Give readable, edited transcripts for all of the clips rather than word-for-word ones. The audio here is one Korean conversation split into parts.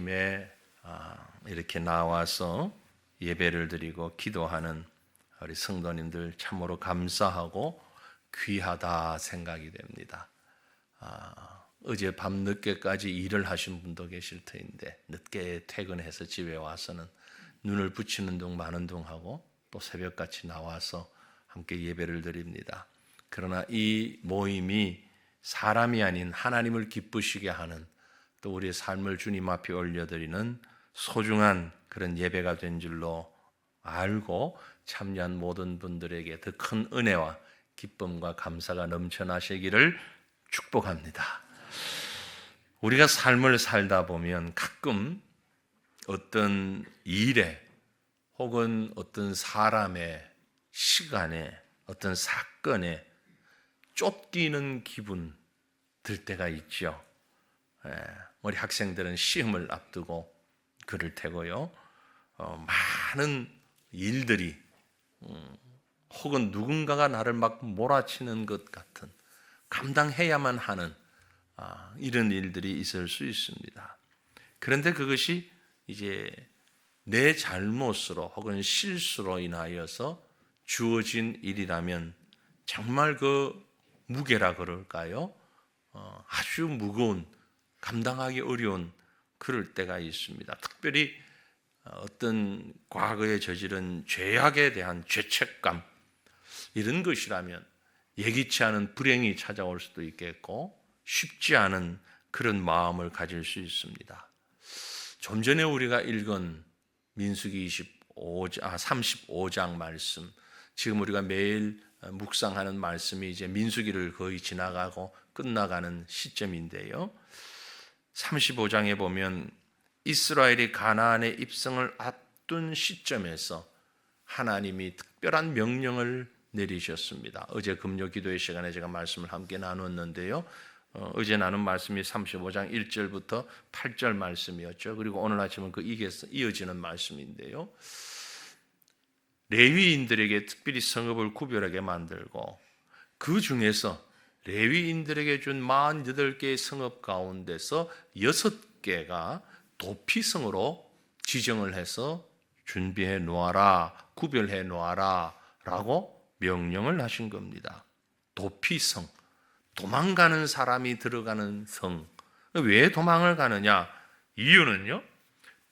아침에 이렇게 나와서 예배를 드리고 기도하는 우리 성도님들 참으로 감사하고 귀하다 생각이 됩니다. 어제 밤 늦게까지 일을 하신 분도 계실 터인데 늦게 퇴근해서 집에 와서는 눈을 붙이는 둥 마는 둥 하고 또 새벽같이 나와서 함께 예배를 드립니다. 그러나 이 모임이 사람이 아닌 하나님을 기쁘시게 하는 또 우리의 삶을 주님 앞에 올려드리는 소중한 그런 예배가 된 줄로 알고 참여한 모든 분들에게 더 큰 은혜와 기쁨과 감사가 넘쳐나시기를 축복합니다. 우리가 삶을 살다 보면 가끔 어떤 일에 혹은 어떤 사람의 시간에 어떤 사건에 쫓기는 기분 들 때가 있죠. 우리 학생들은 시험을 앞두고 그럴 테고요. 많은 일들이 혹은 누군가가 나를 막 몰아치는 것 같은 감당해야만 하는 이런 일들이 있을 수 있습니다. 그런데 그것이 이제 내 잘못으로 혹은 실수로 인하여서 주어진 일이라면 정말 그 무게라 그럴까요? 아주 무거운, 감당하기 어려운 그럴 때가 있습니다. 특별히 어떤 과거에 저지른 죄악에 대한 죄책감 이런 것이라면 예기치 않은 불행이 찾아올 수도 있겠고 쉽지 않은 그런 마음을 가질 수 있습니다. 좀 전에 우리가 읽은 민수기 35장 말씀, 지금 우리가 매일 묵상하는 말씀이 이제 민수기를 거의 지나가고 끝나가는 시점인데요. 35장에 보면 이스라엘이 가나안에 입성을 앞둔 시점에서 하나님이 특별한 명령을 내리셨습니다. 어제 금요 기도의 시간에 제가 말씀을 함께 나눴는데요. 어제 나눈 말씀이 35장 1절부터 8절 말씀이었죠. 그리고 오늘 아침은 그 이어지는 말씀인데요. 레위인들에게 특별히 성읍을 구별하게 만들고 그 중에서 레위인들에게 준 48개의 성읍 가운데서 6개가 도피성으로 지정을 해서 준비해 놓아라, 구별해 놓아라 라고 명령을 하신 겁니다. 도피성, 도망가는 사람이 들어가는 성. 왜 도망을 가느냐? 이유는요,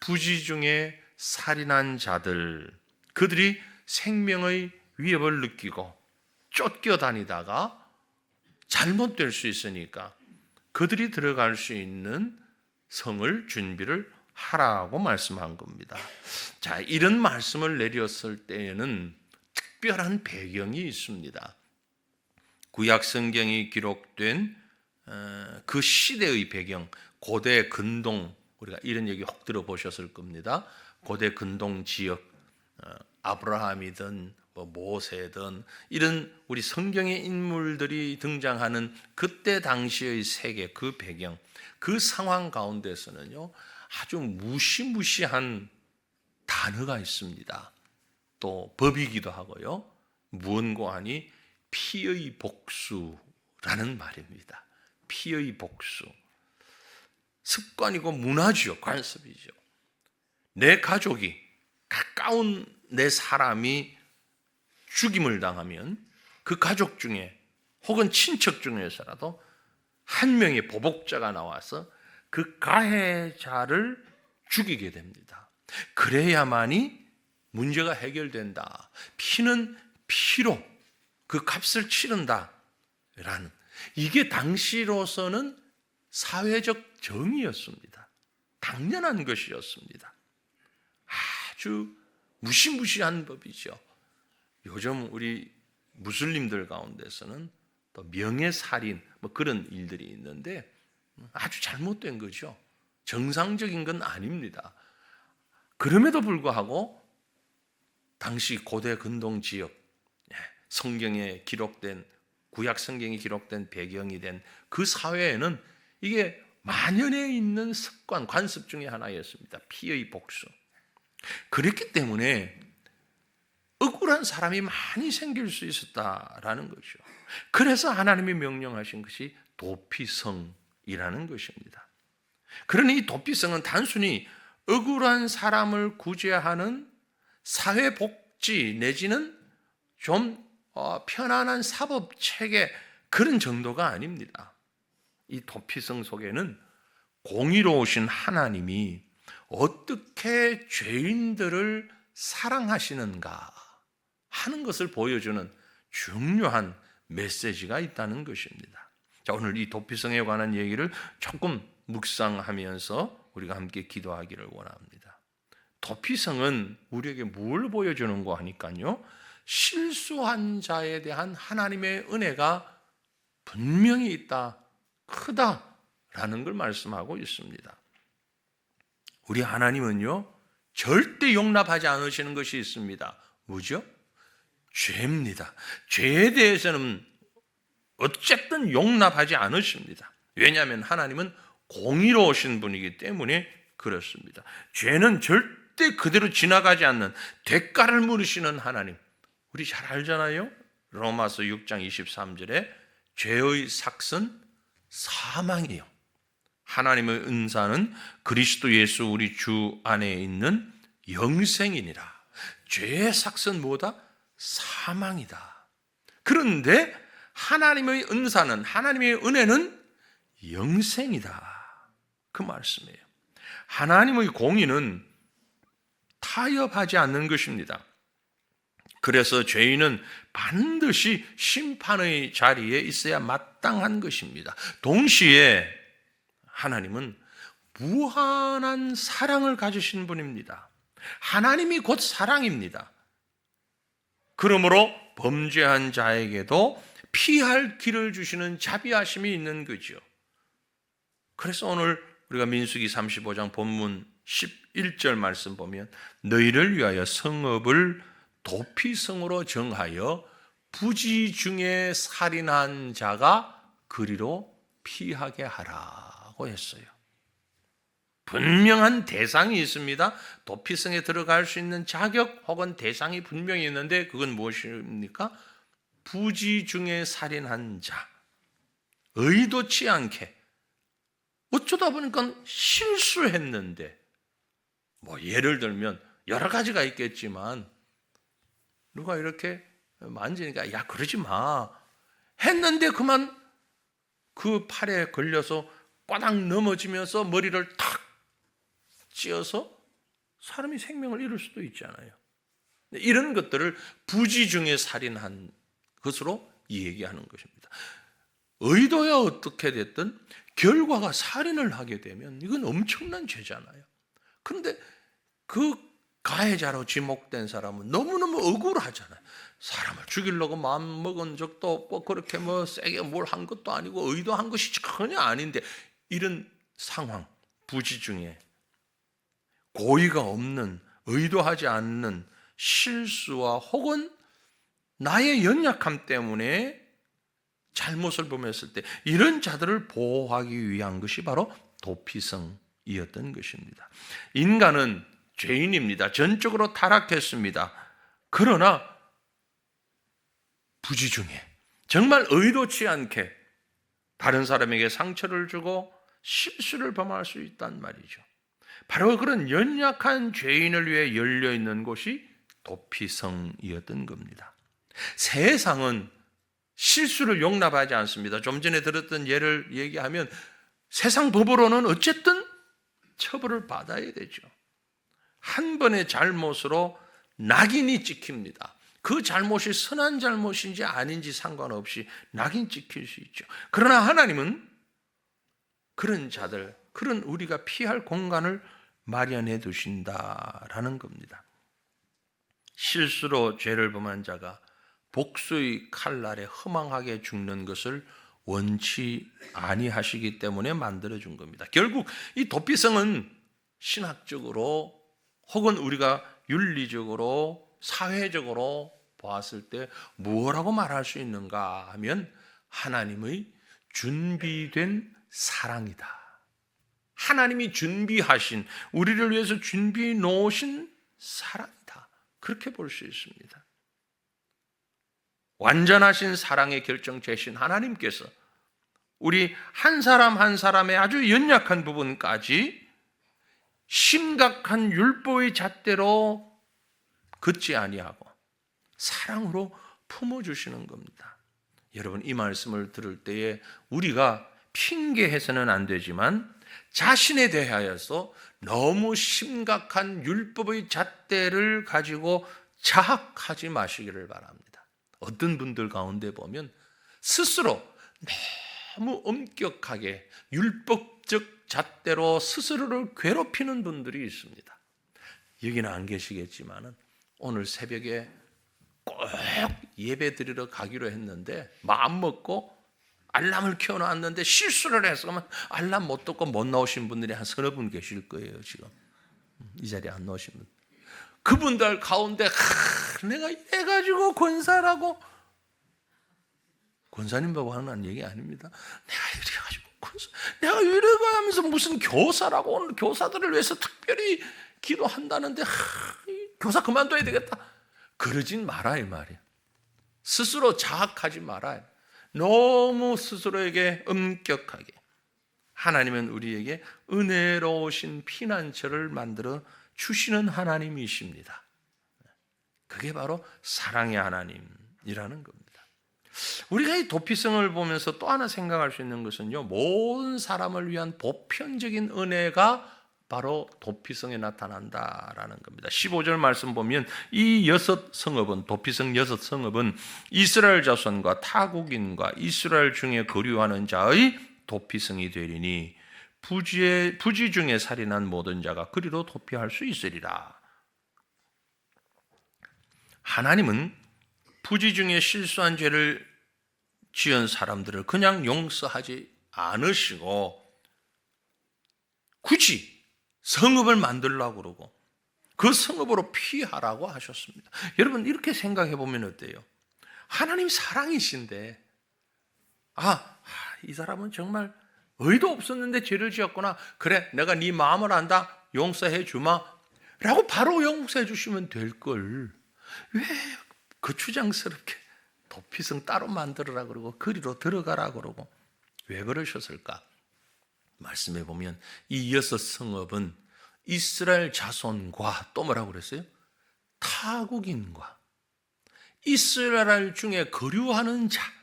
부지 중에 살인한 자들, 그들이 생명의 위협을 느끼고 쫓겨다니다가 잘못될 수 있으니까 그들이 들어갈 수 있는 성을 준비를 하라고 말씀한 겁니다. 자, 이런 말씀을 내렸을 때에는 특별한 배경이 있습니다. 구약 성경이 기록된 그 시대의 배경, 고대 근동, 우리가 이런 얘기 혹 들어보셨을 겁니다. 고대 근동 지역, 아브라함이든 모세든 이런 우리 성경의 인물들이 등장하는 그때 당시의 세계, 그 배경, 그 상황 가운데서는요, 아주 무시무시한 단어가 있습니다. 또 법이기도 하고요. 무언고하니 피의 복수라는 말입니다. 피의 복수. 습관이고 문화죠. 관습이죠. 내 가족이, 가까운 내 사람이 죽임을 당하면 그 가족 중에 혹은 친척 중에서라도 한 명의 보복자가 나와서 그 가해자를 죽이게 됩니다. 그래야만이 문제가 해결된다. 피는 피로 그 값을 치른다라는, 이게 당시로서는 사회적 정의였습니다. 당연한 것이었습니다. 아주 무시무시한 법이죠. 요즘 우리 무슬림들 가운데서는 또 명예살인 그런 일들이 있는데 아주 잘못된 거죠. 정상적인 건 아닙니다. 그럼에도 불구하고 당시 고대 근동 지역, 성경에 기록된, 구약 성경이 기록된 배경이 된 그 사회에는 이게 만연해 있는 습관, 관습 중에 하나였습니다. 피의 복수. 그렇기 때문에 억울한 사람이 많이 생길 수 있었다라는 거죠. 그래서 하나님이 명령하신 것이 도피성이라는 것입니다. 그러니 이 도피성은 단순히 억울한 사람을 구제하는 사회복지 내지는 좀 편안한 사법체계 그런 정도가 아닙니다. 이 도피성 속에는 공의로우신 하나님이 어떻게 죄인들을 사랑하시는가 하는 것을 보여주는 중요한 메시지가 있다는 것입니다. 자, 오늘 이 도피성에 관한 얘기를 조금 묵상하면서 우리가 함께 기도하기를 원합니다. 도피성은 우리에게 뭘 보여주는가 하니까요, 실수한 자에 대한 하나님의 은혜가 분명히 있다, 크다라는 걸 말씀하고 있습니다. 우리 하나님은요, 절대 용납하지 않으시는 것이 있습니다. 뭐죠? 죄입니다. 죄에 대해서는 어쨌든 용납하지 않으십니다. 왜냐하면 하나님은 공의로우신 분이기 때문에 그렇습니다. 죄는 절대 그대로 지나가지 않는 대가를 물으시는 하나님. 우리 잘 알잖아요. 로마서 6장 23절에 죄의 삭은 사망이에요. 하나님의 은사는 그리스도 예수 우리 주 안에 있는 영생이니라. 죄의 삭은 뭐다? 사망이다. 그런데 하나님의 은사는, 하나님의 은혜는 영생이다. 그 말씀이에요. 하나님의 공의는 타협하지 않는 것입니다. 그래서 죄인은 반드시 심판의 자리에 있어야 마땅한 것입니다. 동시에 하나님은 무한한 사랑을 가지신 분입니다. 하나님이 곧 사랑입니다. 그러므로 범죄한 자에게도 피할 길을 주시는 자비하심이 있는 거죠. 그래서 오늘 우리가 민수기 35장 본문 11절 말씀 보면 너희를 위하여 성읍을 도피성으로 정하여 부지 중에 살인한 자가 그리로 피하게 하라고 했어요. 분명한 대상이 있습니다. 도피성에 들어갈 수 있는 자격 혹은 대상이 분명히 있는데 그건 무엇입니까? 부지 중에 살인한 자, 의도치 않게 어쩌다 보니까 실수했는데, 뭐 예를 들면 여러 가지가 있겠지만 누가 이렇게 만지니까 야 그러지 마 했는데 그만 그 팔에 걸려서 바닥 넘어지면서 머리를 탁 찧어서 사람이 생명을 잃을 수도 있잖아요. 이런 것들을 부지 중에 살인한 것으로 얘기하는 것입니다. 의도야 어떻게 됐든 결과가 살인을 하게 되면 이건 엄청난 죄잖아요. 그런데 그 가해자로 지목된 사람은 너무너무 억울하잖아요. 사람을 죽이려고 마음 먹은 적도 없고 그렇게 뭐 세게 뭘 한 것도 아니고 의도한 것이 전혀 아닌데 이런 상황, 부지 중에 고의가 없는, 의도하지 않는 실수와 혹은 나의 연약함 때문에 잘못을 범했을 때 이런 자들을 보호하기 위한 것이 바로 도피성이었던 것입니다. 인간은 죄인입니다. 전적으로 타락했습니다. 그러나 부지 중에 정말 의도치 않게 다른 사람에게 상처를 주고 실수를 범할 수 있단 말이죠. 바로 그런 연약한 죄인을 위해 열려있는 곳이 도피성이었던 겁니다. 세상은 실수를 용납하지 않습니다. 좀 전에 들었던 예를 얘기하면 세상 법으로는 어쨌든 처벌을 받아야 되죠. 한 번의 잘못으로 낙인이 찍힙니다. 그 잘못이 선한 잘못인지 아닌지 상관없이 낙인 찍힐 수 있죠. 그러나 하나님은 그런 자들, 그런 우리가 피할 공간을 마련해 두신다라는 겁니다. 실수로 죄를 범한 자가 복수의 칼날에 허망하게 죽는 것을 원치 아니하시기 때문에 만들어준 겁니다. 결국 이 도피성은 신학적으로 혹은 우리가 윤리적으로 사회적으로 보았을 때 뭐라고 말할 수 있는가 하면 하나님의 준비된 사랑이다. 하나님이 준비하신, 우리를 위해서 준비해 놓으신 사랑이다. 그렇게 볼 수 있습니다. 완전하신 사랑의 결정체신 하나님께서 우리 한 사람 한 사람의 아주 연약한 부분까지 심각한 율법의 잣대로 긋지 아니하고 사랑으로 품어주시는 겁니다. 여러분, 이 말씀을 들을 때에 우리가 핑계해서는 안 되지만 자신에 대하여서 너무 심각한 율법의 잣대를 가지고 자학하지 마시기를 바랍니다. 어떤 분들 가운데 보면 스스로 너무 엄격하게 율법적 잣대로 스스로를 괴롭히는 분들이 있습니다. 여기는 안 계시겠지만은 오늘 새벽에 꼭 예배 드리러 가기로 했는데 마음 먹고 알람을 켜놨는데 실수를 해서 그러면 알람 못 듣고 못 나오신 분들이 한 서너 분 계실 거예요. 지금 이 자리에 안 나오신 분, 그분들 가운데 내가 이래가지고 권사라고, 권사님하고 하는 얘기 아닙니다. 내가 이래가지고 권사, 내가 이래가 하면서 무슨 교사라고, 오늘 교사들을 위해서 특별히 기도한다는데 교사 그만둬야 되겠다, 그러진 마라 이 말이에요. 스스로 자학하지 말아요. 너무 스스로에게 엄격하게. 하나님은 우리에게 은혜로우신 피난처를 만들어 주시는 하나님이십니다. 그게 바로 사랑의 하나님이라는 겁니다. 우리가 이 도피성을 보면서 또 하나 생각할 수 있는 것은요, 모든 사람을 위한 보편적인 은혜가 바로 도피성에 나타난다라는 겁니다. 15절 말씀 보면 이 여섯 성읍은, 도피성 여섯 성읍은 이스라엘 자손과 타국인과 이스라엘 중에 거류하는 자의 도피성이 되리니 부지 중에 살인한 모든 자가 그리로 도피할 수 있으리라. 하나님은 부지 중에 실수한 죄를 지은 사람들을 그냥 용서하지 않으시고 굳이 성읍을 만들려고 그러고 그 성읍으로 피하라고 하셨습니다. 여러분, 이렇게 생각해 보면 어때요? 하나님 사랑이신데 이 사람은 정말 의도 없었는데 죄를 지었구나, 그래 내가 네 마음을 안다, 용서해 주마 라고 바로 용서해 주시면 될걸 왜 거추장스럽게 도피성 따로 만들어라 그러고 그리로 들어가라 그러고 왜 그러셨을까? 말씀해 보면 이 여섯 성읍은 이스라엘 자손과 또 뭐라고 그랬어요? 타국인과 이스라엘 중에 거류하는 자.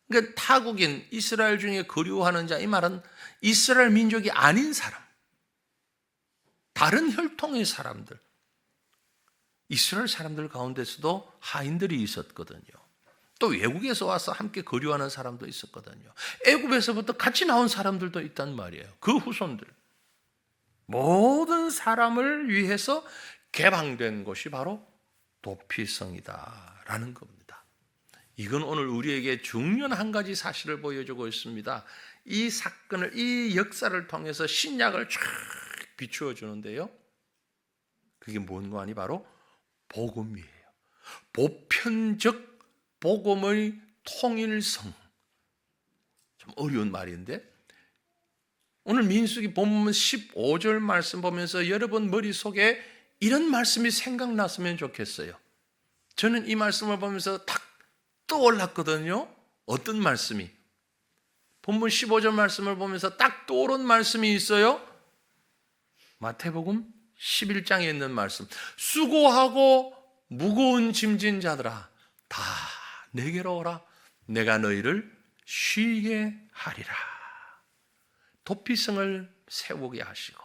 그러니까 타국인, 이스라엘 중에 거류하는 자, 이 말은 이스라엘 민족이 아닌 사람, 다른 혈통의 사람들. 이스라엘 사람들 가운데서도 하인들이 있었거든요. 또 외국에서 와서 함께 거류하는 사람도 있었거든요. 애굽에서부터 같이 나온 사람들도 있단 말이에요. 그 후손들. 모든 사람을 위해서 개방된 곳이 바로 도피성이다라는 겁니다. 이건 오늘 우리에게 중요한 한 가지 사실을 보여주고 있습니다. 이 사건을, 이 역사를 통해서 신약을 쫙 비추어 주는데요. 그게 뭔가 하니 바로 복음이에요. 보편적 복음의 통일성. 좀 어려운 말인데 오늘 민수기 본문 15절 말씀 보면서 여러분 머릿속에 이런 말씀이 생각났으면 좋겠어요. 저는 이 말씀을 보면서 탁 떠올랐거든요. 어떤 말씀이? 본문 15절 말씀을 보면서 딱 떠오른 말씀이 있어요. 마태복음 11장에 있는 말씀. 수고하고 무거운 짐진 자들아 다 내게로 오라. 내가 너희를 쉬게 하리라. 도피성을 세우게 하시고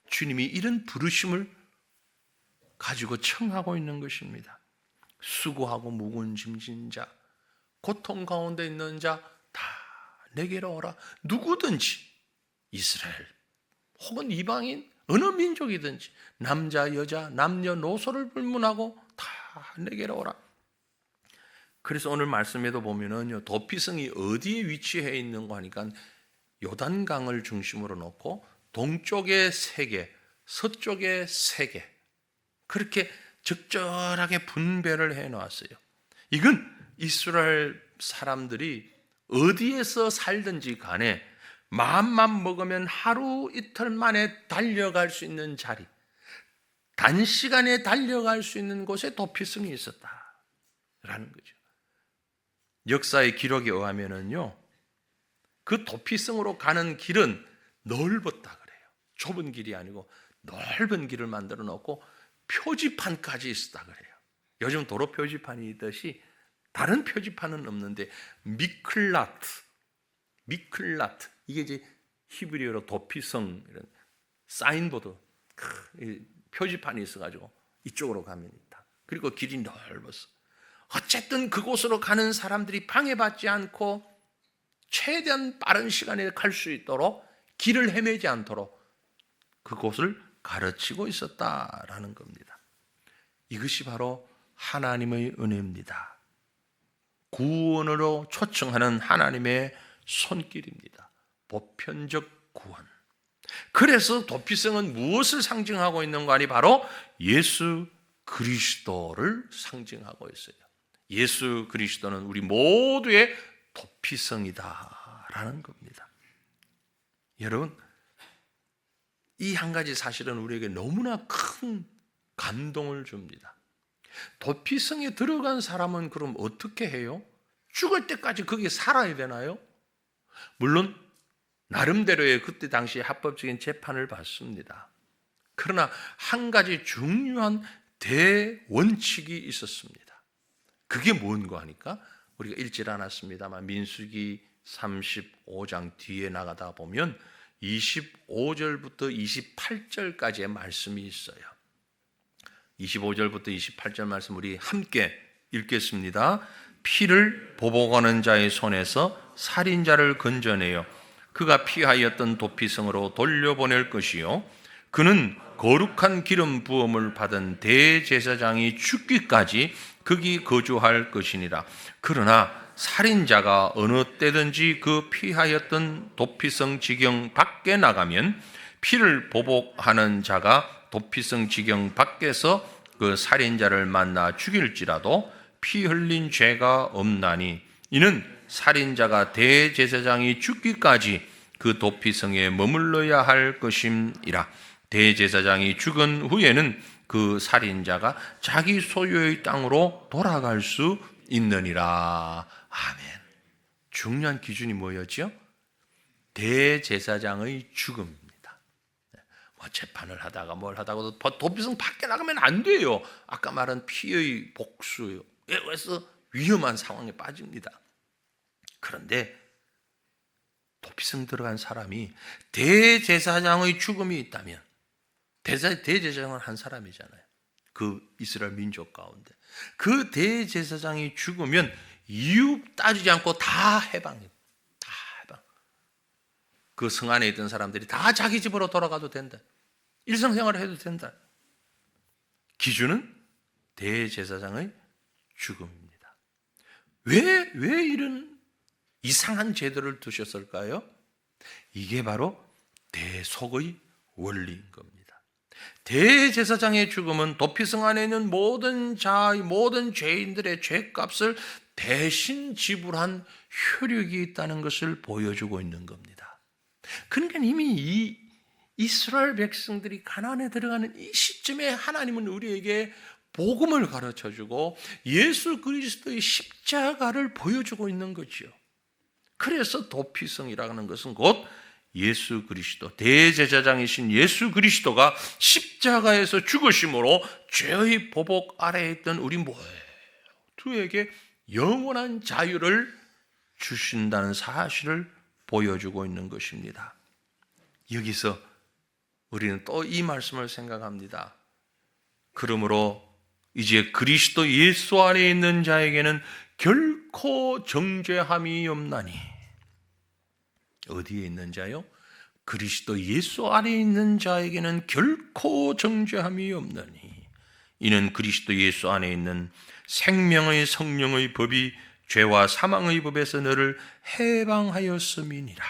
주님이 이런 부르심을 가지고 청하고 있는 것입니다. 수고하고 무거운 짐진 자, 고통 가운데 있는 자 다 내게로 오라. 누구든지 이스라엘 혹은 이방인 어느 민족이든지 남자 여자 남녀노소를 불문하고 다 내게로 오라. 그래서 오늘 말씀에도 보면은요, 도피성이 어디에 위치해 있는가 하니까 요단강을 중심으로 놓고 동쪽에 3개, 서쪽에 3개 그렇게 적절하게 분배를 해 놓았어요. 이건 이스라엘 사람들이 어디에서 살든지 간에 마음만 먹으면 하루 이틀 만에 달려갈 수 있는 자리, 단시간에 달려갈 수 있는 곳에 도피성이 있었다라는 거죠. 역사의 기록에 의하면은요, 그 도피성으로 가는 길은 넓었다 그래요. 좁은 길이 아니고 넓은 길을 만들어 놓고 표지판까지 있었다 그래요. 요즘 도로 표지판이 있듯이 다른 표지판은 없는데 미클라트 이게 이제 히브리어로 도피성 이런 사인보드 표지판이 있어가지고 이쪽으로 가면 있다. 그리고 길이 넓었어. 어쨌든 그곳으로 가는 사람들이 방해받지 않고 최대한 빠른 시간에 갈 수 있도록 길을 헤매지 않도록 그곳을 가르치고 있었다라는 겁니다. 이것이 바로 하나님의 은혜입니다. 구원으로 초청하는 하나님의 손길입니다. 보편적 구원. 그래서 도피성은 무엇을 상징하고 있는가 하니 바로 예수 그리스도를 상징하고 있어요. 예수 그리스도는 우리 모두의 도피성이다라는 겁니다. 여러분, 이 한 가지 사실은 우리에게 너무나 큰 감동을 줍니다. 도피성에 들어간 사람은 그럼 어떻게 해요? 죽을 때까지 거기에 살아야 되나요? 물론 나름대로의 그때 당시 합법적인 재판을 받습니다. 그러나 한 가지 중요한 대원칙이 있었습니다. 그게 뭔가 하니까 우리가 읽질 않았습니다만 민수기 35장 뒤에 나가다 보면 25절부터 28절까지의 말씀이 있어요. 25절부터 28절 말씀 우리 함께 읽겠습니다. 피를 보복하는 자의 손에서 살인자를 건져내어 그가 피하였던 도피성으로 돌려보낼 것이요 그는 거룩한 기름 부음을 받은 대제사장이 죽기까지 거기 거주할 것이니라. 그러나 살인자가 어느 때든지 그 피하였던 도피성 지경 밖에 나가면 피를 보복하는 자가 도피성 지경 밖에서 그 살인자를 만나 죽일지라도 피 흘린 죄가 없나니 이는 살인자가 대제사장이 죽기까지 그 도피성에 머물러야 할 것임이라. 대제사장이 죽은 후에는 그 살인자가 자기 소유의 땅으로 돌아갈 수 있느니라. 아멘. 중요한 기준이 뭐였죠? 대제사장의 죽음입니다. 뭐 재판을 하다가 뭘 하다가도 도피성 밖에 나가면 안 돼요. 아까 말한 피의 복수요. 그래서 위험한 상황에 빠집니다. 그런데 도피성 들어간 사람이 대제사장의 죽음이 있다면 대제사장은 한 사람이잖아요. 그 이스라엘 민족 가운데 그 대제사장이 죽으면 이유 따지지 않고 다 해방입니다. 다 해방. 그 성 안에 있던 사람들이 다 자기 집으로 돌아가도 된다. 일상생활을 해도 된다. 기준은 대제사장의 죽음입니다. 왜 이런 이상한 제도를 두셨을까요? 이게 바로 대속의 원리인 겁니다. 대제사장의 죽음은 도피성 안에 있는 모든 죄인들의 죄값을 대신 지불한 효력이 있다는 것을 보여주고 있는 겁니다. 그러니까 이미 이 이스라엘 백성들이 가나안에 들어가는 이 시점에 하나님은 우리에게 복음을 가르쳐주고 예수 그리스도의 십자가를 보여주고 있는 거죠. 그래서 도피성이라는 것은 곧 예수 그리스도, 대제사장이신 예수 그리스도가 십자가에서 죽으심으로 죄의 보복 아래에 있던 우리 모두에게 영원한 자유를 주신다는 사실을 보여주고 있는 것입니다. 여기서 우리는 또 이 말씀을 생각합니다. 그러므로 이제 그리스도 예수 안에 있는 자에게는 결코 정죄함이 없나니. 어디에 있는 자요? 그리스도 예수 안에 있는 자에게는 결코 정죄함이 없나니 이는 그리스도 예수 안에 있는 생명의 성령의 법이 죄와 사망의 법에서 너를 해방하였음이니라.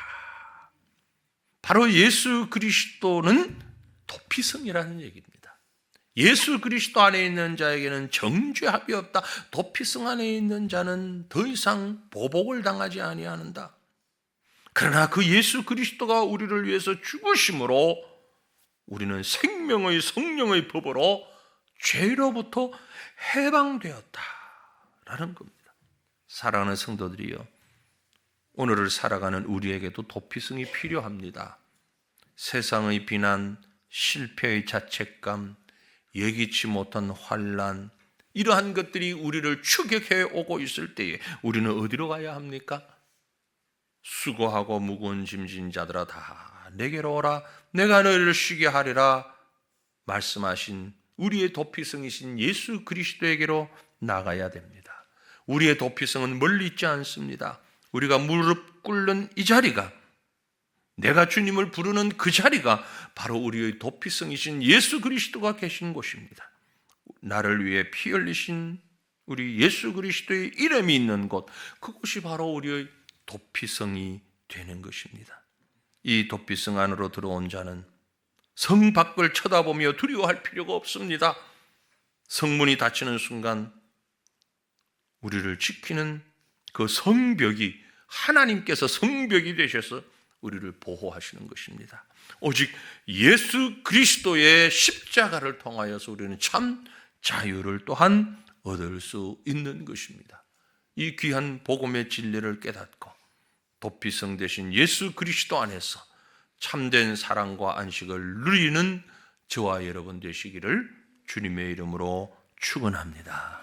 바로 예수 그리스도는 도피성이라는 얘기입니다. 예수 그리스도 안에 있는 자에게는 정죄함이 없다. 도피성 안에 있는 자는 더 이상 보복을 당하지 아니하는다. 그러나 그 예수 그리스도가 우리를 위해서 죽으심으로 우리는 생명의 성령의 법으로 죄로부터 해방되었다라는 겁니다. 사랑하는 성도들이요, 오늘을 살아가는 우리에게도 도피성이 필요합니다. 세상의 비난, 실패의 자책감, 예기치 못한 환난, 이러한 것들이 우리를 추격해 오고 있을 때에 우리는 어디로 가야 합니까? 수고하고 무거운 짐진 자들아 다 내게로 오라, 내가 너희를 쉬게 하리라 말씀하신 우리의 도피성이신 예수 그리스도에게로 나가야 됩니다. 우리의 도피성은 멀리 있지 않습니다. 우리가 무릎 꿇는 이 자리가, 내가 주님을 부르는 그 자리가 바로 우리의 도피성이신 예수 그리스도가 계신 곳입니다. 나를 위해 피 흘리신 우리 예수 그리스도의 이름이 있는 곳, 그곳이 바로 우리의 도피성이 되는 것입니다. 이 도피성 안으로 들어온 자는 성 밖을 쳐다보며 두려워할 필요가 없습니다. 성문이 닫히는 순간 우리를 지키는 그 성벽이, 하나님께서 성벽이 되셔서 우리를 보호하시는 것입니다. 오직 예수 그리스도의 십자가를 통하여서 우리는 참 자유를 또한 얻을 수 있는 것입니다. 이 귀한 복음의 진리를 깨닫고 도피성 되신 예수 그리스도 안에서 참된 사랑과 안식을 누리는 저와 여러분 되시기를 주님의 이름으로 축원합니다.